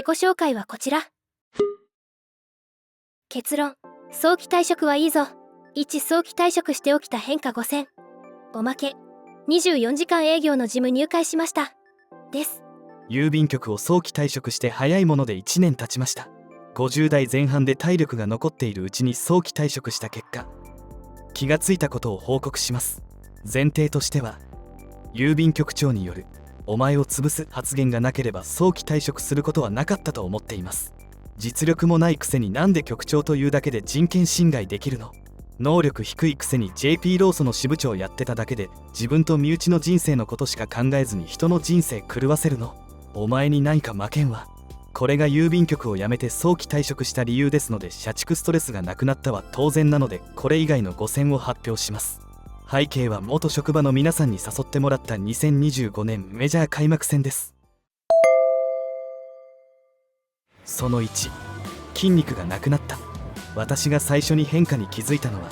己紹介はこちら。結論、早期退職はいいぞ。1、早期退職して起きた変化5000。おまけ、24時間営業のジム入会しました。です。郵便局を早期退職して早いもので1年経ちました。50代前半で体力が残っているうちに早期退職した結果、気がついたことを報告します。前提としては、郵便局長によるお前を潰す発言がなければ早期退職することはなかったと思っています。実力もないくせになんで局長というだけで人権侵害できるの？能力低いくせに JP ローソの支部長やってただけで自分と身内の人生のことしか考えずに人の人生狂わせるの？お前に何か負けんわ。これが郵便局を辞めて早期退職した理由ですので、社畜ストレスがなくなったは当然なので、これ以外の5選を発表します。背景は元職場の皆さんに誘ってもらった2025年メジャー開幕戦です。その1、筋肉がなくなった。私が最初に変化に気づいたのは、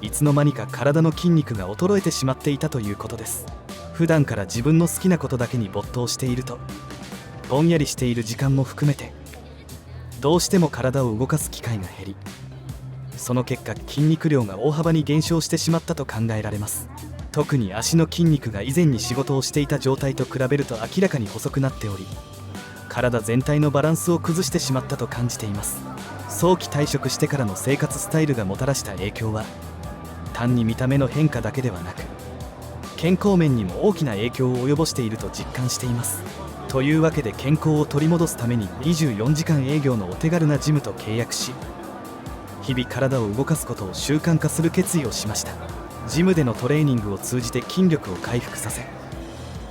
いつの間にか体の筋肉が衰えてしまっていたということです。普段から自分の好きなことだけに没頭していると、ぼんやりしている時間も含めてどうしても体を動かす機会が減り、その結果筋肉量が大幅に減少してしまったと考えられます。特に足の筋肉が以前に仕事をしていた状態と比べると明らかに細くなっており、体全体のバランスを崩してしまったと感じています。早期退職してからの生活スタイルがもたらした影響は、単に見た目の変化だけではなく健康面にも大きな影響を及ぼしていると実感しています。というわけで健康を取り戻すために24時間営業のお手軽なジムと契約し、日々体を動かすことを習慣化する決意をしました。ジムでのトレーニングを通じて筋力を回復させ、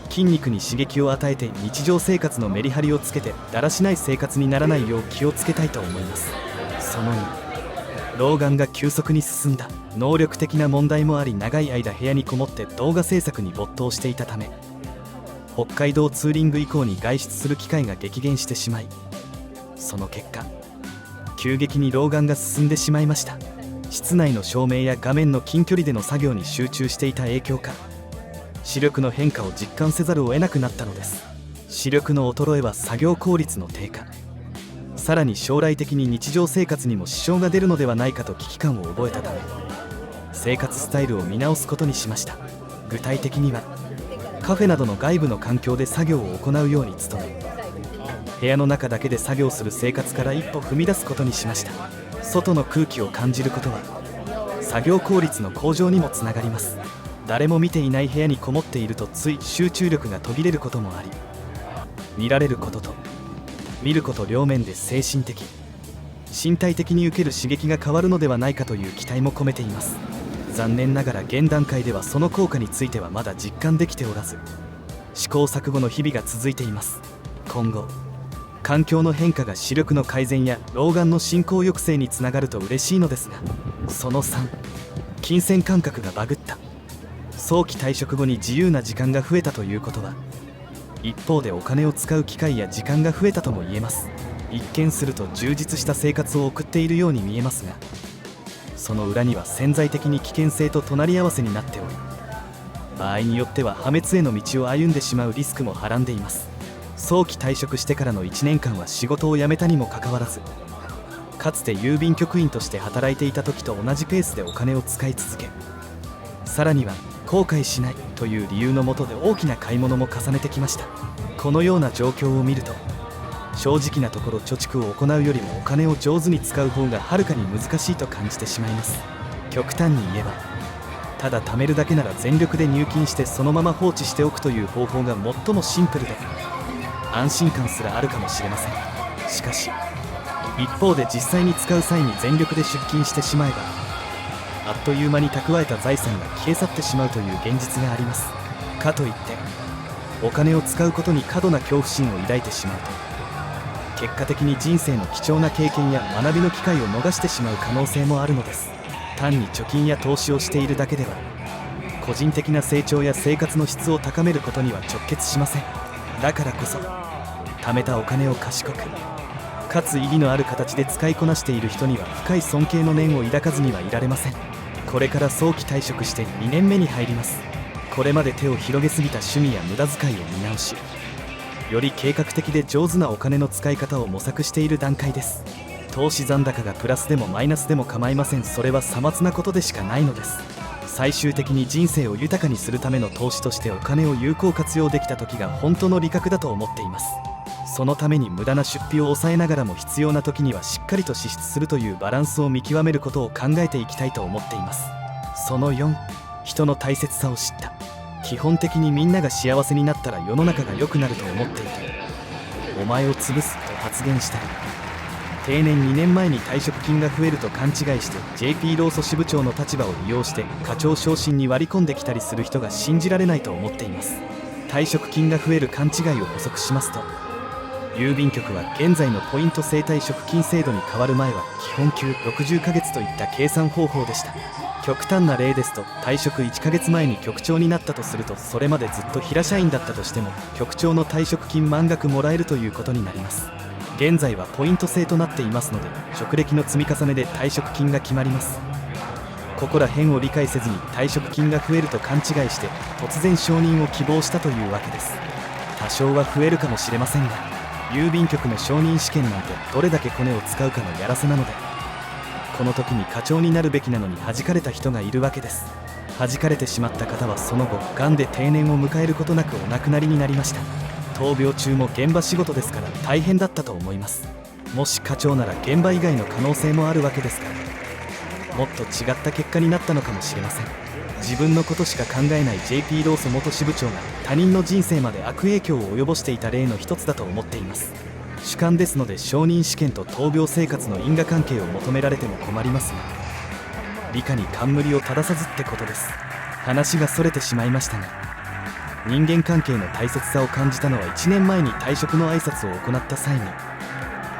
筋肉に刺激を与えて日常生活のメリハリをつけてだらしない生活にならないよう気をつけたいと思います。その2、老眼が急速に進んだ。能力的な問題もあり、長い間部屋にこもって動画制作に没頭していたため、北海道ツーリング以降に外出する機会が激減してしまい、その結果急激に老眼が進んでしまいました。室内の照明や画面の近距離での作業に集中していた影響か、視力の変化を実感せざるを得なくなったのです。視力の衰えは作業効率の低下、さらに将来的に日常生活にも支障が出るのではないかと危機感を覚えたため、生活スタイルを見直すことにしました。具体的にはカフェなどの外部の環境で作業を行うように努め、部屋の中だけで作業する生活から一歩踏み出すことにしました。外の空気を感じることは作業効率の向上にもつながります。誰も見ていない部屋にこもっているとつい集中力が途切れることもあり、見られることと見ること両面で精神的、身体的に受ける刺激が変わるのではないかという期待も込めています。残念ながら現段階ではその効果についてはまだ実感できておらず、試行錯誤の日々が続いています。今後環境の変化が視力の改善や老眼の進行抑制につながると嬉しいのですが、その3、金銭感覚がバグった。早期退職後に自由な時間が増えたということは、一方でお金を使う機会や時間が増えたとも言えます。一見すると充実した生活を送っているように見えますが、その裏には潜在的に危険性と隣り合わせになっており、場合によっては破滅への道を歩んでしまうリスクもはらんでいます。早期退職してからの1年間は仕事を辞めたにもかかわらず、かつて郵便局員として働いていた時と同じペースでお金を使い続け、さらには後悔しないという理由のもとで大きな買い物も重ねてきました。このような状況を見ると、正直なところ貯蓄を行うよりもお金を上手に使う方がはるかに難しいと感じてしまいます。極端に言えば、ただ貯めるだけなら全力で入金してそのまま放置しておくという方法が最もシンプルで安心感すらあるかもしれません。しかし一方で実際に使う際に全力で出金してしまえば、あっという間に蓄えた財産が消え去ってしまうという現実があります。かといってお金を使うことに過度な恐怖心を抱いてしまうと、結果的に人生の貴重な経験や学びの機会を逃してしまう可能性もあるのです。単に貯金や投資をしているだけでは個人的な成長や生活の質を高めることには直結しません。だからこそ貯めたお金を賢くかつ意義のある形で使いこなしている人には深い尊敬の念を抱かずにはいられません。これから早期退職して2年目に入ります。これまで手を広げすぎた趣味や無駄遣いを見直し、より計画的で上手なお金の使い方を模索している段階です。投資残高がプラスでもマイナスでも構いません。それはさまつなことでしかないのです。最終的に人生を豊かにするための投資としてお金を有効活用できた時が本当の利確だと思っています。そのために無駄な出費を抑えながらも必要な時にはしっかりと支出するというバランスを見極めることを考えていきたいと思っています。その4、人の大切さを知った。基本的にみんなが幸せになったら世の中が良くなると思っていて、お前を潰すと発言したり、定年2年前に退職金が増えると勘違いして JP 労組支部長の立場を利用して課長昇進に割り込んできたりする人が信じられないと思っています。退職金が増える勘違いを補足しますと、郵便局は現在のポイント制退職金制度に変わる前は基本給60ヶ月といった計算方法でした。極端な例ですと、退職1ヶ月前に局長になったとすると、それまでずっと平社員だったとしても局長の退職金満額もらえるということになります。現在はポイント制となっていますので、職歴の積み重ねで退職金が決まります。ここら辺を理解せずに退職金が増えると勘違いして突然承認を希望したというわけです。多少は増えるかもしれませんが、郵便局の承認試験なんてどれだけコネを使うかのやらせなので、この時に課長になるべきなのに弾かれた人がいるわけです。弾かれてしまった方はその後がんで定年を迎えることなくお亡くなりになりました。闘病中も現場仕事ですから大変だったと思います。もし課長なら現場以外の可能性もあるわけですから、もっと違った結果になったのかもしれません。自分のことしか考えない JP 労組元支部長が他人の人生まで悪影響を及ぼしていた例の一つだと思っています。主観ですので、承認試験と闘病生活の因果関係を求められても困りますが、理科に冠を正さずってことです。話がそれてしまいましたが、人間関係の大切さを感じたのは1年前に退職の挨拶を行った際に、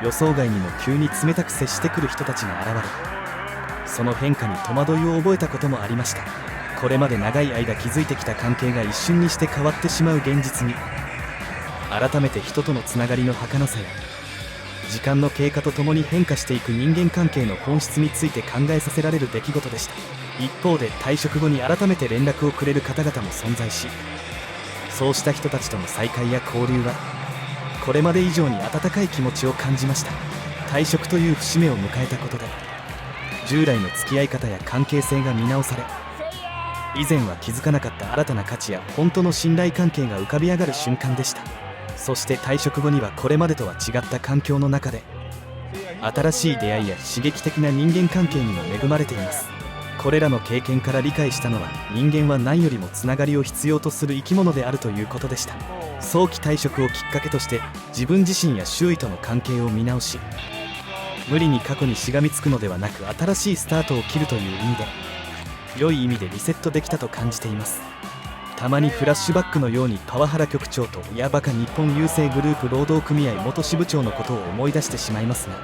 予想外にも急に冷たく接してくる人たちが現れ、その変化に戸惑いを覚えたこともありました。これまで長い間築いてきた関係が一瞬にして変わってしまう現実に、改めて人とのつながりの儚さや時間の経過とともに変化していく人間関係の本質について考えさせられる出来事でした。一方で退職後に改めて連絡をくれる方々も存在し、そうした人たちとの再会や交流はこれまで以上に温かい気持ちを感じました。退職という節目を迎えたことで、従来の付き合い方や関係性が見直され、以前は気づかなかった新たな価値や本当の信頼関係が浮かび上がる瞬間でした。そして退職後にはこれまでとは違った環境の中で新しい出会いや刺激的な人間関係にも恵まれています。これらの経験から理解したのは、人間は何よりもつながりを必要とする生き物であるということでした。早期退職をきっかけとして自分自身や周囲との関係を見直し、無理に過去にしがみつくのではなく新しいスタートを切るという意味で、良い意味でリセットできたと感じています。たまにフラッシュバックのようにパワハラ局長と親バカ日本郵政グループ労働組合元支部長のことを思い出してしまいますが、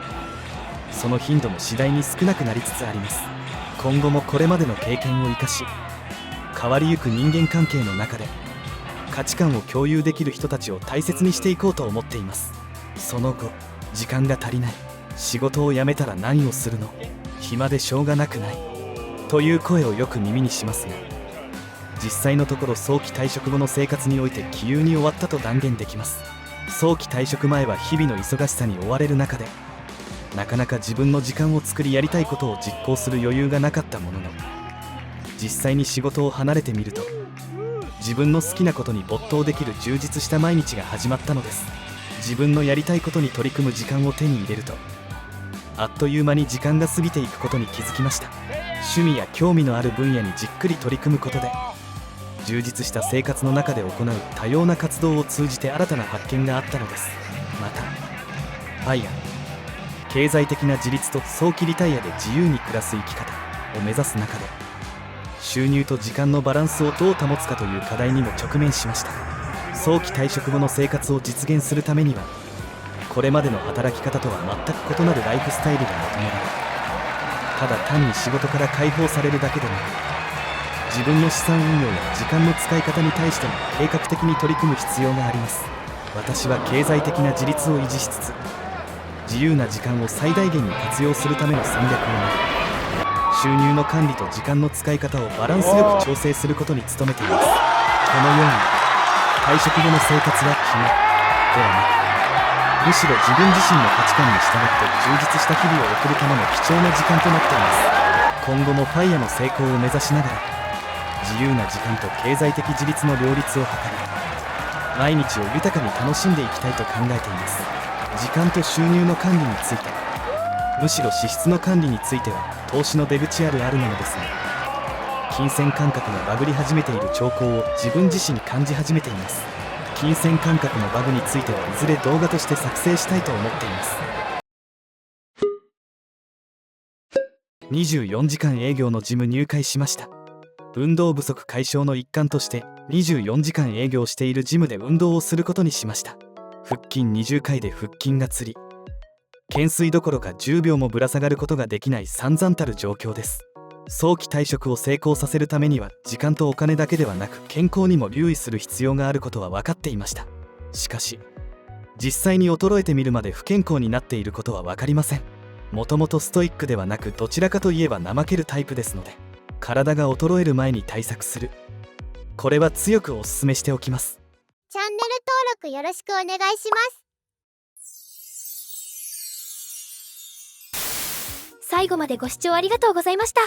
その頻度も次第に少なくなりつつあります。今後もこれまでの経験を生かし、変わりゆく人間関係の中で価値観を共有できる人たちを大切にしていこうと思っています。その後、時間が足りない、仕事を辞めたら何をするの、暇でしょうがなくないという声をよく耳にしますが、実際のところ早期退職後の生活において気憂に終わったと断言できます。早期退職前は日々の忙しさに追われる中で、なかなか自分の時間を作りやりたいことを実行する余裕がなかったものの、実際に仕事を離れてみると、自分の好きなことに没頭できる充実した毎日が始まったのです。自分のやりたいことに取り組む時間を手に入れると、あっという間に時間が過ぎていくことに気づきました。趣味や興味のある分野にじっくり取り組むことで、充実した生活の中で行う多様な活動を通じて新たな発見があったのです。また、FIRE、経済的な自立と早期リタイアで自由に暮らす生き方を目指す中で、収入と時間のバランスをどう保つかという課題にも直面しました。早期退職後の生活を実現するためには、これまでの働き方とは全く異なるライフスタイルが求められ、ただ単に仕事から解放されるだけでなく、自分の資産運用や時間の使い方に対しても計画的に取り組む必要があります。私は経済的な自立を維持しつつ、自由な時間を最大限に活用するための戦略を練り、収入の管理と時間の使い方をバランスよく調整することに努めています。このように退職後の生活は決め、ではなく、むしろ自分自身の価値観に従って充実した日々を送るための貴重な時間となっています。今後もファイヤの成功を目指しながら、自由な時間と経済的自立の両立を図り、毎日を豊かに楽しんでいきたいと考えています。時間と収入の管理について、むしろ支出の管理については投資の出口あるものですが、金銭感覚がバグり始めている兆候を自分自身感じ始めています。金銭感覚のバグについてはいずれ動画として作成したいと思っています。24時間営業のジム入会しました。運動不足解消の一環として24時間営業しているジムで運動をすることにしました。腹筋20回で腹筋がつり、懸垂どころか10秒もぶら下がることができない散々たる状況です。早期退職を成功させるためには時間とお金だけではなく健康にも留意する必要があることは分かっていました。しかし実際に衰えてみるまで不健康になっていることは分かりません。もともとストイックではなくどちらかといえば怠けるタイプですので、体が衰える前に対策する、これは強くお勧めしておきます。チャンネル登録よろしくお願いします。最後までご視聴ありがとうございました。